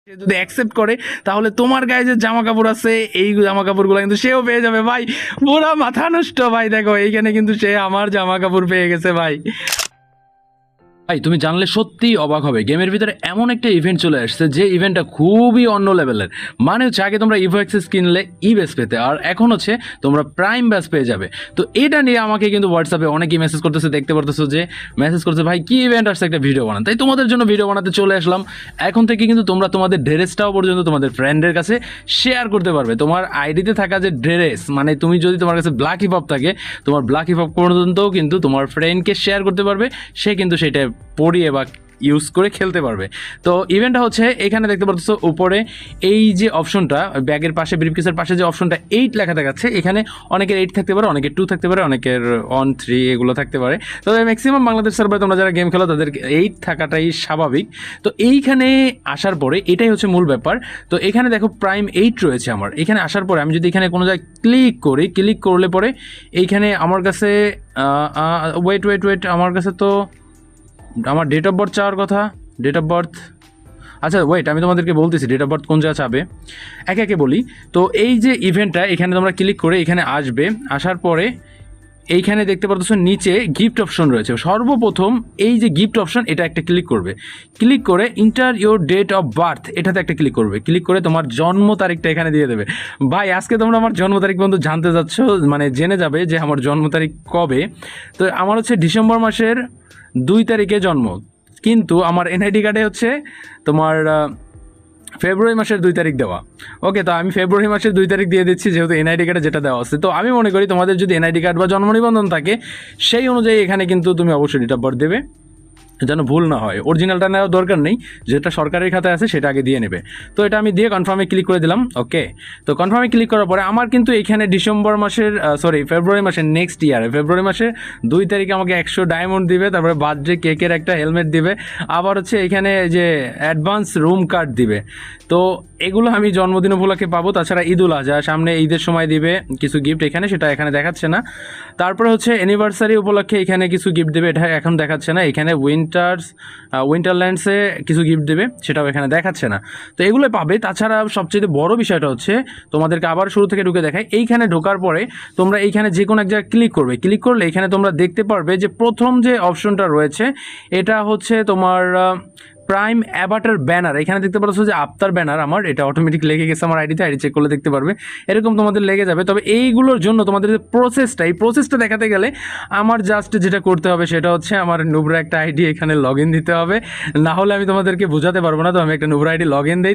সে যদি অ্যাকসেপ্ট করে তাহলে তোমার গায়ে যে জামা কাপড় আছে এই জামা কাপড়গুলো কিন্তু সেও পেয়ে যাবে ভাই। পুরা মাথা নষ্ট ভাই, দেখো এইখানে কিন্তু সে আমার জামা কাপড় পেয়ে গেছে ভাই। ভাই তুমি জানলে সত্যিই অবাক হবে, গেমের ভিতরে এমন একটা ইভেন্ট চলে আসছে যে ইভেন্টটা খুবই অন্য লেভেলের। মানে হচ্ছে আগে তোমরা ইভো অ্যাক্সেস কিনলে ই ব্যাস পেতে, আর এখন হচ্ছে তোমরা প্রাইম ব্যাস পেয়ে যাবে। তো এটা নিয়ে আমাকে কিন্তু হোয়াটসঅ্যাপে অনেকেই মেসেজ করতেছে, দেখতে পারতেছো যে মেসেজ করছে ভাই কি ইভেন্ট আসছে একটা ভিডিও বানান। তাই তোমাদের জন্য ভিডিও বানাতে চলে আসলাম। এখন থেকে কিন্তু তোমরা তোমাদের ড্রেসটাও পর্যন্ত তোমাদের ফ্রেন্ডের কাছে শেয়ার করতে পারবে। তোমার আইডিতে থাকা যে ড্রেস, মানে তুমি যদি তোমার কাছে ব্ল্যাক হিপ হপ থাকে, তোমার ব্ল্যাক হিপ হপ পর্যন্তও কিন্তু তোমার ফ্রেন্ডকে শেয়ার করতে পারবে, সে কিন্তু সেটা পড়িয়ে বা ইউজ করে খেলতে পারবে। তো ইভেন্টটা হচ্ছে এখানে দেখতে পাচ্ছ উপরে এই যে অপশনটা ব্যাগের পাশে, ব্রিফকেসের পাশে যে অপশনটা 8 লেখা দেখাচ্ছে, এখানে অনেকের 8 থাকতে পারে, অনেকের 2 থাকতে পারে, অনেকের 1 3 এগুলো থাকতে পারে। তবে ম্যাক্সিমাম বাংলাদেশ সার্ভারে তোমরা যারা গেম খেলো তাদের 8 থাকাটাই স্বাভাবিক। তো এইখানে আসার পরে এটাই হচ্ছে মূল ব্যাপার। তো এখানে দেখো প্রাইম 8 রয়েছে আমার। এখানে আসার পরে আমি যদি এখানে কোনো জায়গায় ক্লিক করি, ক্লিক করলে পরে এইখানে আমার কাছে ওয়েট আমার কাছে তো আমার ডেট অফ বার্থ চাওয়ার কথা। ডেট অফ বার্থ, আচ্ছা ওয়েট আমি তোমাদেরকে বলতেছি ডেট অফ বার্থ কোন জায়গা চাবে, একে একে বলি। তো এই যে ইভেন্টটা এখানে তোমরা ক্লিক করে এখানে আসবে, আসার পরে এইখানে দেখতে পাচ্ছ নিচে গিফট অপশন রয়েছে। সর্বপ্রথম এই যে গিফট অপশন এটা একটা ক্লিক করবে, ক্লিক করে enter your date of birth এটাতে একটা ক্লিক করবে, ক্লিক করে তোমার জন্ম তারিখটা এখানে দিয়ে দেবে। ভাই আজকে তোমরা আমার জন্ম তারিখ পর্যন্ত জানতে যাচ্ছ, মানে জেনে যাবে যে আমার জন্ম তারিখ কবে। তো আমার হচ্ছে ডিসেম্বর মাসের 2 তারিখে জন্ম, কিন্তু আমার এনআইডি কার্ডে হচ্ছে তোমার ফেব্রুয়ারি মাসের 2 তারিখ দেওয়া। ওকে, তো আমি ফেব্রুয়ারি মাসের 2 তারিখ দিয়ে দিচ্ছি, যেহেতু এনআইডি কার্ডে যেটা দেওয়া আছে। তো আমি মনে করি তোমাদের যদি এনআইডি কার্ড বা জন্ম নিবন্ধন থাকে সেই অনুযায়ী এখানে কিন্তু তুমি অবশ্যই ডেট অফ বার্থ দেবে, যেন ভুল না হয়। অরিজিনালটা নেওয়ার দরকার নেই, যেটা সরকারের খাতায় আছে সেটা আগে দিয়ে নেবে। তো এটা আমি দিয়ে কনফার্মে ক্লিক করে দিলাম। ওকে, তো কনফার্মে ক্লিক করার পরে আমার কিন্তু এখানে ডিসেম্বর মাসের ফেব্রুয়ারি মাসের নেক্সট ইয়ারে ফেব্রুয়ারি মাসের 2 তারিখে আমাকে 100 ডায়মন্ড দিবে, তারপরে বার্থডে কেকের একটা হেলমেট দিবে, আবার হচ্ছে এখানে যে অ্যাডভান্স রুম কার্ড দিবে। তো এগুলো আমি জন্মদিন উপলক্ষে পাবো। তাছাড়া ঈদুল আজহা সামনে, ঈদের সময় দিবে কিছু গিফট, এখানে সেটা এখানে দেখাচ্ছে না। তারপরে হচ্ছে অ্যানিভার্সারি উপলক্ষে এখানে কিছু গিফট দেবে, এটা এখন দেখাচ্ছে না। এখানে উইন্টারল্যান্ডসে কিছু গিফট দেবে, সেটাও এখানে দেখাচ্ছে না। তো এগুলো পাবে। তাছাড়া সবচেয়ে বড় বিষয়টা হচ্ছে তোমাদেরকে আবার শুরু থেকে ঢুকে দেখায়। এইখানে ঢোকার পরে তোমরা এইখানে যে কোনো এক জায়গায় ক্লিক করবে, ক্লিক করলে এখানে তোমরা দেখতে পারবে যে প্রথম যে অপশনটা রয়েছে এটা হচ্ছে তোমার প্রাইম অ্যাভাটার ব্যানার। এখানে দেখতে পাচ্ছ যে আফতার ব্যানার, আমার এটা অটোমেটিক লেগে গেছে আমার আইডিতে, আইডি চেক করলে দেখতে পারবে এরকম তোমাদের লেগে যাবে। তবে এইগুলোর জন্য তোমাদের যে প্রসেসটা, এই প্রসেসটা দেখাতে গেলে আমার জাস্ট যেটা করতে হবে সেটা হচ্ছে আমার নুবরা একটা আইডি এখানে লগ ইন দিতে হবে, না হলে আমি তোমাদেরকে বোঝাতে পারবো না। তো আমি একটা নুবরা আইডি লগ ইন দিই।